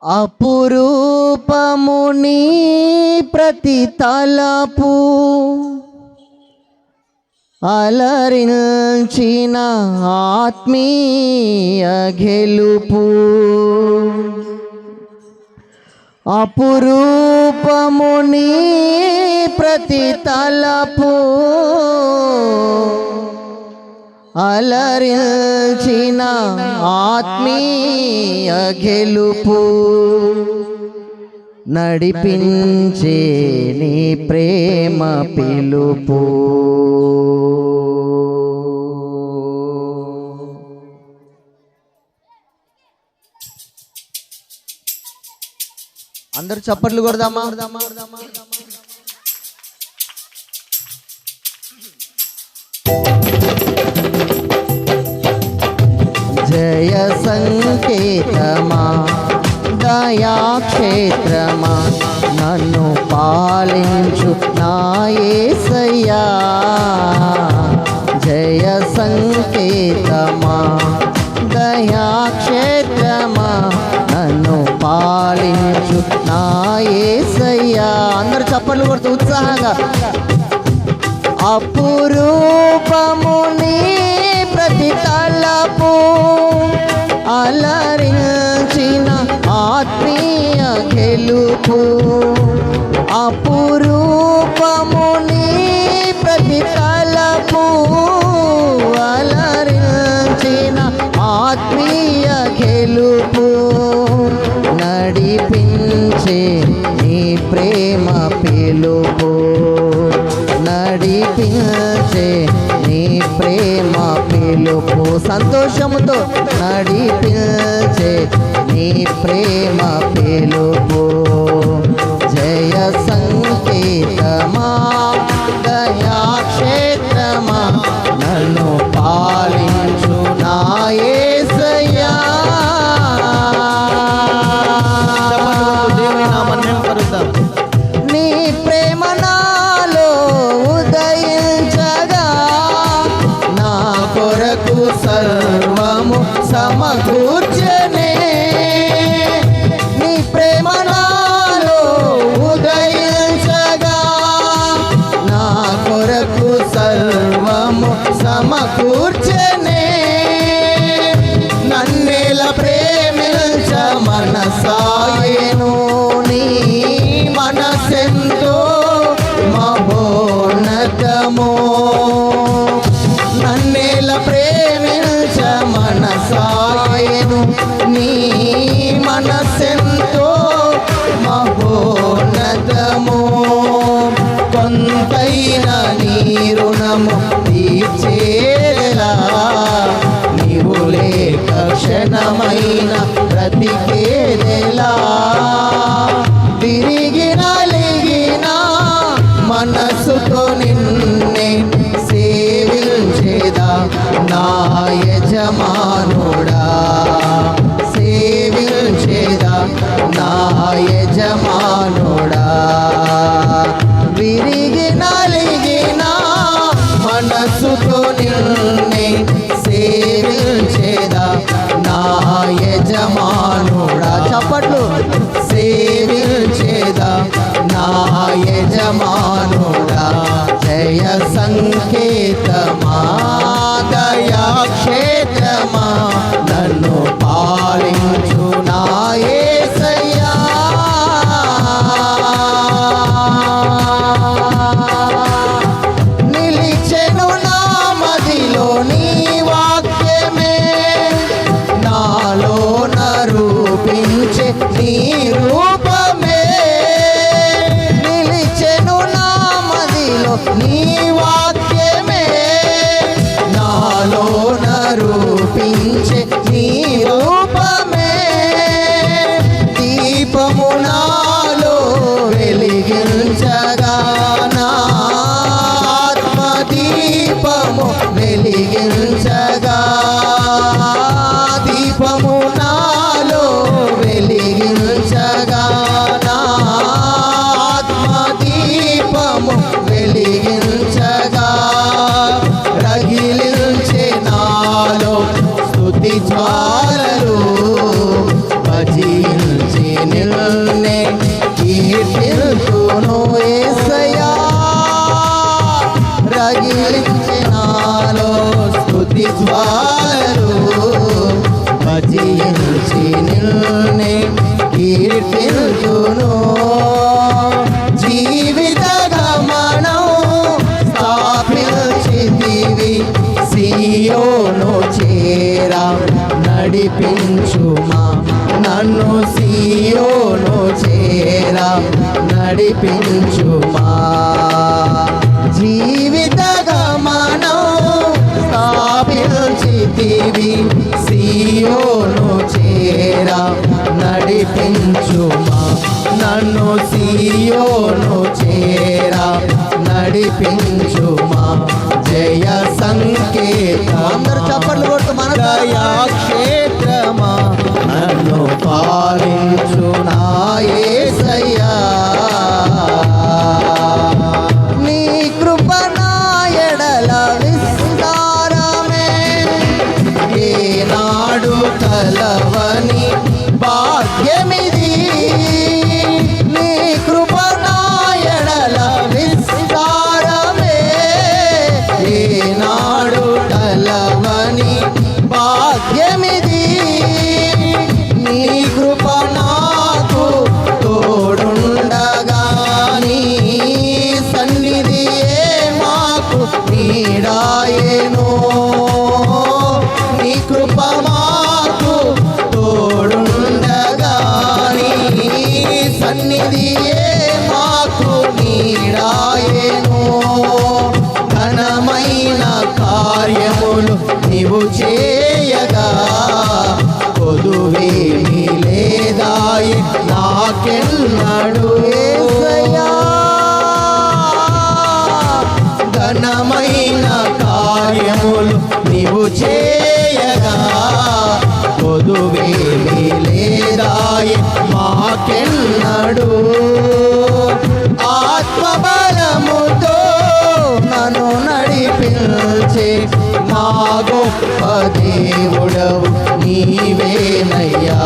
అపురూపముని ప్రతి తలపు అలరించిన ఆత్మీయ గెలుపు. అపురూపముని ప్రతి తలపు అలరించిన ఆత్మీయ గెలుపు. నడిపించే నీ ప్రేమ పిలుపు. అందరూ చప్పట్లు కొడదామా? జయ సంకేతమా దయాక్షేత్రమా నన్ను పాలించు నా యేసయ్యా. జయ సంకేతమా దయాక్షేత్రమా నన్ను పాలించు నా యేసయ్యా. అందరూ చప్పట్లు కొడుతూ ఉత్సాహంగా. అపురూపముని ప్రతి తలపు అలరించిన ఆత్మీయ గెలుపు. అపురూపముని ప్రతి తలపు అలరించిన ఆత్మీయ గెలుపు. నడిపించే నీ ప్రేమ పిలుపు. నడిపించే నీ ప్రేమ పిలుపు. సంతోషముతో నడిపించే నీ ప్రేమ పిలుపు. జయ సంకేతమా దయాక్షేత్రమా నన్ను పాలించు నా యేసయ్యా. నీ ప్రేమ నాలో ఉదయించగా నా కొరకు సర్వము సమకూర్చనే. నీ ప్రేమ నాలో ఉదయించగా నా కొరకు సర్వము సమకూర్చనే. నన్నేల ప్రేమించ మనసాయను నీ మనసెంతో మహోన్నతమో. నన్నేల ప్రేమించ మనసాయను నీ మనసెంతో మహోన్నతమో. కొంతైన నీ రుణము తీర్చేలా నీవు లేక క్షణమైన బ్రతికేదెలా. తిరిగి నలిగిన మనసుతో నిన్నే సేవించేదా నా యజమానుడా. సేవించేదా నా యజమానుడా. విరిగి నలిగిన మనసుతో నిన్నే సేవించేదా నా యజమానుడా. చప్పట్లు. సేవించేదా నా యజమానుడా. జయ సంకేతమా దయాక్షేత్రమా నన్ను పాలించు నా యేసయ్యా. నిలిచెను నా మదిలో నీ వాక్యమే నాలో నరూపించే నీ రూపమే. నిలిచెను నా మదిలో నీ వాక్యమే నాలో నరూపించే నీ రూపమే. దీపము నాలో వెలిగించగా నా ఆత్మదీపము వెలిగించగా. దీపము నాలో వెలిగించగా నా ఆత్మదీపము వెలిగించగా. రగిలించే నాలో స్తుతి జ్వాలలు భజించే నడిపించుమా నన్ను సియోను చేరా నడిపించుమా జీవిత గమనం స్థాపించితివి సియోను చేరా నడిపించుమా నన్ను సియోను చేరా నడిపించుమా జయ సంకేత అందరు చప్పట్లు కొట్టు మన దయాక్షేత్రమా నన్ను పాలించు నా యేసయ్యా నీ కృప నా ఎడల విస్తారమే ఏనాడు కలవని భాగ్యమిది నీ కృప నా ఎడల విస్తారమే ఏనాడు కలవని భాగ్యమిది నీ కృప నాకు తోడుండగా నీ సన్నిధియే మాకు నీడాయేను నీ కృప మాకు తోడుండగా నీ సన్నిధియే మాకు నీడాయేను ఘనమైన కార్యములు నీవు చేయగా కొదువేమీ లేదాయి నాకెన్నడు యేసయ్యా ఘనమైన కార్యములు నీవు చేయగా కొదువేమీ లేదాయి మాకెన్నడు ఆత్మబలముతో నన్ను నడిపించే మా గొప్ప దేవుడవు నీవేనయ్యా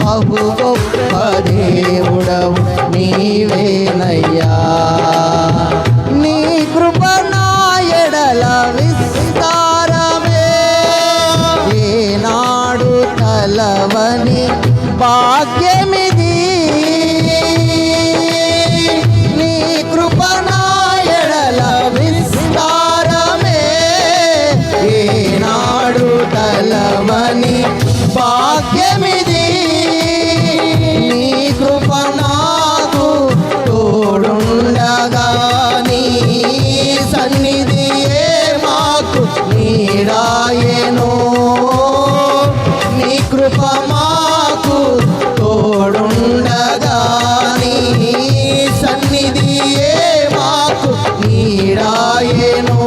బహు గొప్ప దేవుడవు నీవేనయ్యా నీ కృప నా ఎడల విస్తారమే ఏనాడు కలవని భాగ్యమిది నీ కృప నా ఎడల విస్తారమే ఏనాడు కలవని భాగ్యమిది నీ కృప నాకు తోడుండగా నీ సన్నిధియే మాకు నీడాయేను నీ కృప మాకు తోడుండగా నీ సన్నిధియే మాకు నీడాయేను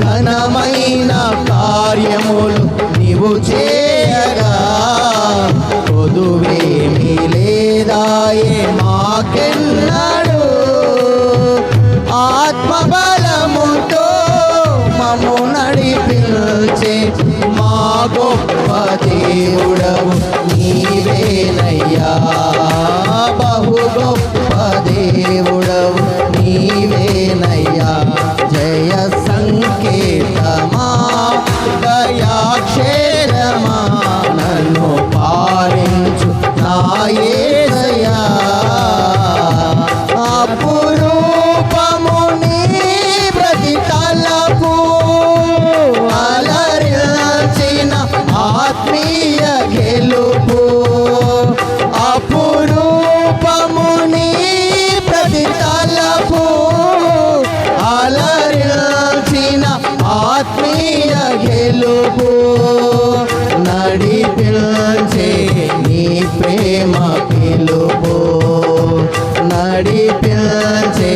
ఘనమైన కార్యములు నీవు చేయగా కొదువేమీ లేదాయే మాకెన్నడు ఆత్మబలముతో మమ్ము నడిపించే మా గొప్ప దేవుడవు నీవేనయ్యా బహు గొప్ప దేవుడవు నీవేనయ్యా జయ సంకేతమా దయాక్షేరమా నన్ను పాలించు నా యేసయ్యా అపురూపము నీ ప్రతి తలపు అలరించిన ఆత్మీయ గెలుపు అపురూపము నీ ప్రతి తలపు అలరించిన ఆత్మీయ గెలుపు నడిపించే నీ ప్రేమ పిలుపు నడిపించే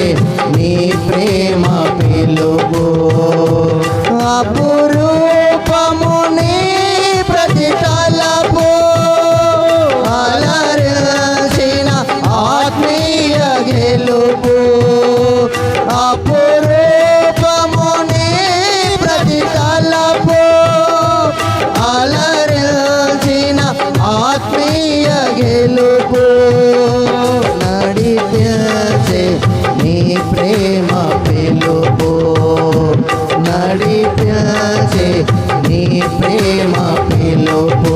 నీ ప్రేమ పిలుపు అపురూపము నీ ప్రతి తలపు అలరించిన ఆత్మీయ గెలుపు అపురూపము నీ ప్రతి తలపు అలరించిన ఆత్మీయ గెలుపు నడిపించే నీ ప్రేమ పిలుపు నడిపించే నీ ప్రేమ పిలుపు